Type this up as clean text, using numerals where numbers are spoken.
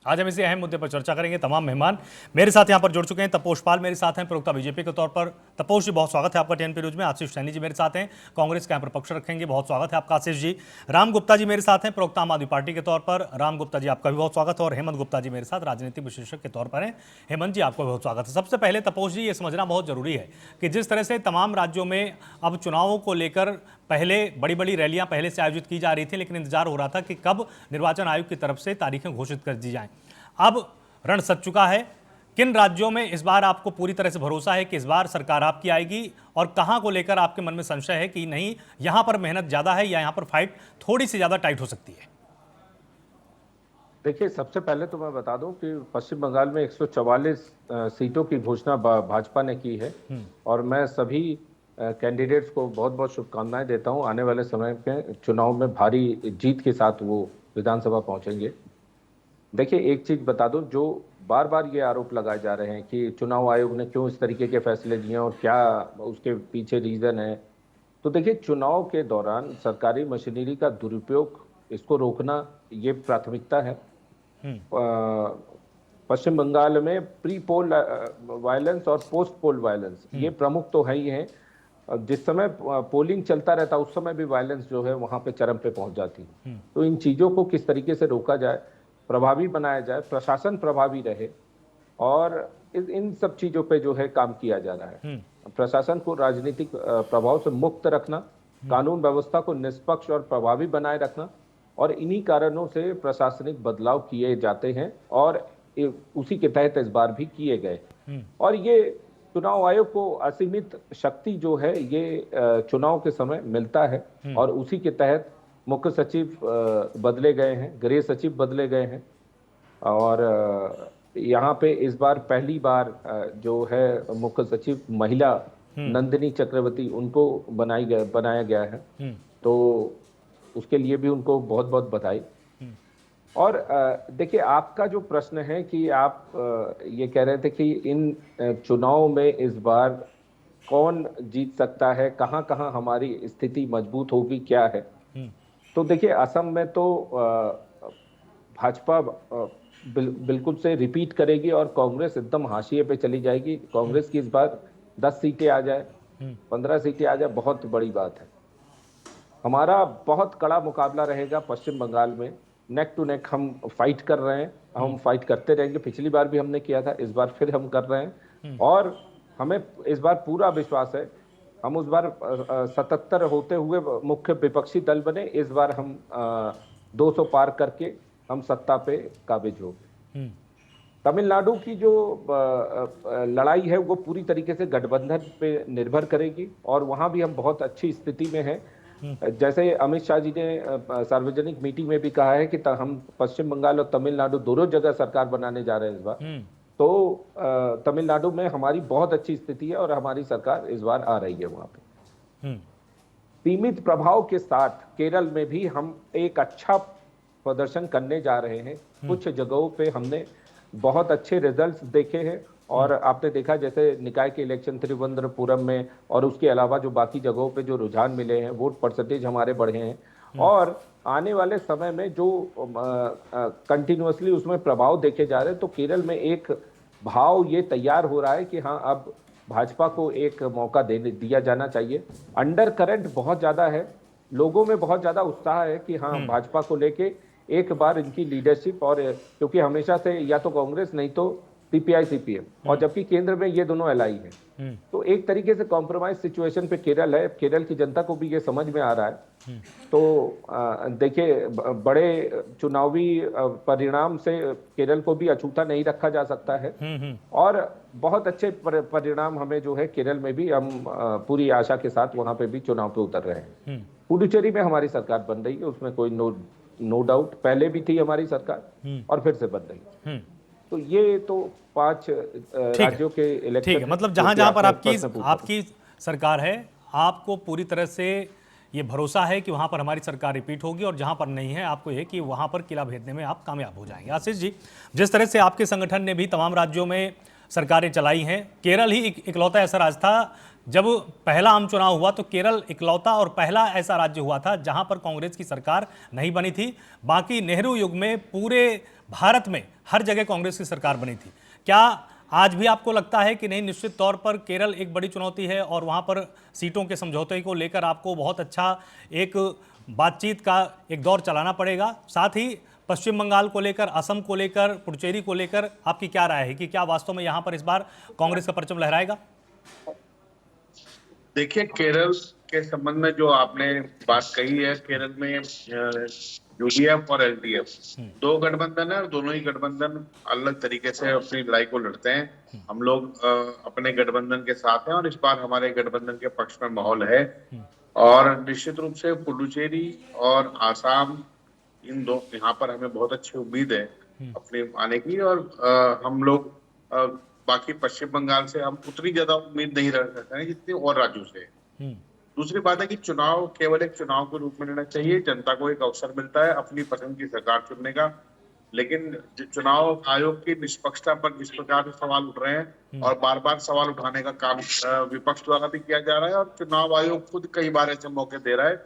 आज हम इसी अहम मुद्दे पर चर्चा करेंगे। तमाम मेहमान मेरे साथ यहाँ पर जुड़ चुके हैं। तपोष पाल मेरे साथ हैं, प्रवक्ता बीजेपी के तौर पर। तपोष जी, बहुत स्वागत है आपका टीएनपी न्यूज में। आशीष सैनी जी मेरे साथ हैं, कांग्रेस के यहाँ पर पक्ष रखेंगे, बहुत स्वागत है आपका आशीष जी। राम गुप्ता जी मेरे साथ हैं, प्रवक्ता आम आदमी पार्टी के तौर पर। राम गुप्ता जी, आपका भी बहुत स्वागत है। और हेमंत गुप्ता जी मेरे साथ, राजनीतिक विशेषज्ञ के तौर पर हैं। हेमंत जी, आपका बहुत स्वागत है। सबसे पहले तपोष जी, ये समझना बहुत जरूरी है कि जिस तरह से तमाम राज्यों में अब चुनावों को लेकर पहले बड़ी बड़ी रैलियां पहले से आयोजित की जा रही थी, लेकिन इंतजार हो रहा था कि कब निर्वाचन आयोग की तरफ से तारीखें घोषित कर दी जाएं। अब रण सज चुका है। किन राज्यों में इस बार आपको पूरी तरह से भरोसा है कि इस बार सरकार आपकी आएगी, और कहां को लेकर आपके मन में संशय है कि नहीं, यहां पर मेहनत ज्यादा है या यहां पर फाइट थोड़ी सी ज्यादा टाइट हो सकती है? देखिए, सबसे पहले तो मैं बता दूं कि पश्चिम बंगाल में 144 सीटों की घोषणा भाजपा ने की है। और मैं सभी कैंडिडेट्स को बहुत बहुत शुभकामनाएं देता हूं। आने वाले समय के चुनाव में भारी जीत के साथ वो विधानसभा पहुंचेंगे। देखिए, एक चीज बता दूं, जो बार बार ये आरोप लगाए जा रहे हैं कि चुनाव आयोग ने क्यों इस तरीके के फैसले लिए और क्या उसके पीछे रीजन है। तो देखिए, चुनाव के दौरान सरकारी मशीनरी का दुरुपयोग, इसको रोकना ये प्राथमिकता है। पश्चिम बंगाल में प्री पोल वायलेंस और पोस्ट पोल वायलेंस ये प्रमुख तो है ही है। जिस समय पोलिंग चलता रहता उस समय भी वायलेंस जो है वहां पे चरम पे पहुंच जाती है। तो इन चीजों को किस तरीके से रोका जाए, प्रभावी बनाया जाए, प्रशासन प्रभावी रहे, और इन सब चीजों पे जो है काम किया जा रहा है। प्रशासन को राजनीतिक प्रभाव से मुक्त रखना, कानून व्यवस्था को निष्पक्ष और प्रभावी बनाए रखना, और इन्हीं कारणों से प्रशासनिक बदलाव किए जाते हैं और उसी के तहत इस बार भी किए गए। और ये चुनाव आयोग को असीमित शक्ति जो है ये चुनाव के समय मिलता है, और उसी के तहत मुख्य सचिव बदले गए हैं, गृह सचिव बदले गए हैं। और यहाँ पे इस बार पहली बार जो है मुख्य सचिव महिला नंदिनी चक्रवर्ती, उनको बनाया गया है। तो उसके लिए भी उनको बहुत बहुत बधाई। और देखिए, आपका जो प्रश्न है कि आप ये कह रहे थे कि इन चुनाव में इस बार कौन जीत सकता है, कहां कहां हमारी स्थिति मजबूत होगी, क्या है। तो देखिए, असम में तो भाजपा बिल्कुल से रिपीट करेगी और कांग्रेस एकदम हाशिए पे चली जाएगी। कांग्रेस की इस बार 10 सीटें आ जाए, 15 सीटें आ जाए, बहुत बड़ी बात है। हमारा बहुत कड़ा मुकाबला रहेगा पश्चिम बंगाल में। नेक टू नेक हम फाइट कर रहे हैं, हम फाइट करते रहेंगे। पिछली बार भी हमने किया था, इस बार फिर हम कर रहे हैं। और हमें इस बार पूरा विश्वास है, हम उस बार 77 होते हुए मुख्य विपक्षी दल बने, इस बार हम 200 पार करके हम सत्ता पे काबिज हो गए। तमिलनाडु की जो लड़ाई है वो पूरी तरीके से गठबंधन पे निर्भर करेगी, और वहां भी हम बहुत अच्छी स्थिति में हैं। जैसे अमित शाह जी ने सार्वजनिक मीटिंग में भी कहा है कि हम पश्चिम बंगाल और तमिलनाडु दोनों जगह सरकार बनाने जा रहे हैं इस बार। तो तमिलनाडु में हमारी बहुत अच्छी स्थिति है और हमारी सरकार इस बार आ रही है वहां पे। सीमित प्रभाव के साथ केरल में भी हम एक अच्छा प्रदर्शन करने जा रहे हैं। कुछ जगहों पे हमने बहुत अच्छे रिजल्ट्स देखे हैं, और आपने देखा जैसे निकाय के इलेक्शन तिरुवनंतपुरम में, और उसके अलावा जो बाकी जगहों पे जो रुझान मिले हैं, वोट परसेंटेज हमारे बढ़े हैं। और आने वाले समय में जो कंटिन्यूअसली उसमें प्रभाव देखे जा रहे हैं, तो केरल में एक भाव ये तैयार हो रहा है कि हाँ, अब भाजपा को एक मौका दिया जाना चाहिए। अंडर करंट बहुत ज्यादा है, लोगों में बहुत ज्यादा उत्साह है कि हाँ, भाजपा को लेके एक बार इनकी लीडरशिप, और क्योंकि हमेशा से या तो कांग्रेस नहीं तो सीपीआई सीपीएम, और जबकि केंद्र में ये दोनों एलआई है। तो एक तरीके से कॉम्प्रोमाइज सिचुएशन पे केरल है। केरल की जनता को भी ये समझ में आ रहा है। तो देखिए, बड़े चुनावी परिणाम से केरल को भी अछूता नहीं रखा जा सकता है, और बहुत अच्छे परिणाम हमें जो है केरल में भी हम पूरी आशा के साथ वहां पे भी चुनाव पे उतर रहे हैं। पुडुचेरी में हमारी सरकार बन रही है, उसमें कोई नो डाउट, पहले भी थी हमारी सरकार और फिर से बन रही है। तो ये तो 5 राज्यों के इलेक्शन। ठीक है, मतलब जहां जहां पर आपकी सरकार है, आपको पूरी तरह से ये भरोसा है कि वहां पर हमारी सरकार रिपीट होगी, और जहां पर नहीं है, आपको यह कि वहां पर किला भेदने में आप कामयाब हो जाएंगे। आशीष जी, जिस तरह से आपके संगठन ने भी तमाम राज्यों में सरकारें चलाई हैं, केरल ही इकलौता ऐसा राज्य था, जब पहला आम चुनाव हुआ तो केरल इकलौता और पहला ऐसा राज्य हुआ था जहां पर कांग्रेस की सरकार नहीं बनी थी। बाकी नेहरू युग में पूरे भारत में हर जगह कांग्रेस की सरकार बनी थी। क्या आज भी आपको लगता है कि नहीं, निश्चित तौर पर केरल एक बड़ी चुनौती है और वहां पर सीटों के समझौते को लेकर आपको बहुत अच्छा एक बातचीत का एक दौर चलाना पड़ेगा। साथ ही पश्चिम बंगाल को लेकर, असम को लेकर, पुडुचेरी को लेकर आपकी क्या राय है कि क्या वास्तव में यहां पर इस बार कांग्रेस का परचम लहराएगा? देखिए, केरल के संबंध में जो आपने बात कही है, केरल में यूडीएफ और एलडीएफ दो गठबंधन है और दोनों ही गठबंधन अलग तरीके से अपनी लड़ाई को लड़ते हैं। हम लोग अपने गठबंधन के साथ हैं और इस बार हमारे गठबंधन के पक्ष में माहौल है। और निश्चित रूप से पुडुचेरी और आसाम, इन दो यहाँ पर हमें बहुत अच्छी उम्मीद है अपने आने की। और हम लोग बाकी पश्चिम बंगाल से हम उतनी ज्यादा उम्मीद नहीं रख सकते हैं जितनी और राज्यों से। दूसरी बात है कि चुनाव केवल एक चुनाव के रूप में लेना चाहिए। जनता को एक अवसर मिलता है अपनी पसंद की सरकार चुनने का, लेकिन चुनाव आयोग की निष्पक्षता पर जिस प्रकार से सवाल उठ रहे हैं और बार बार सवाल उठाने का काम विपक्ष द्वारा भी किया जा रहा है और चुनाव आयोग खुद कई बार ऐसे मौके दे रहा है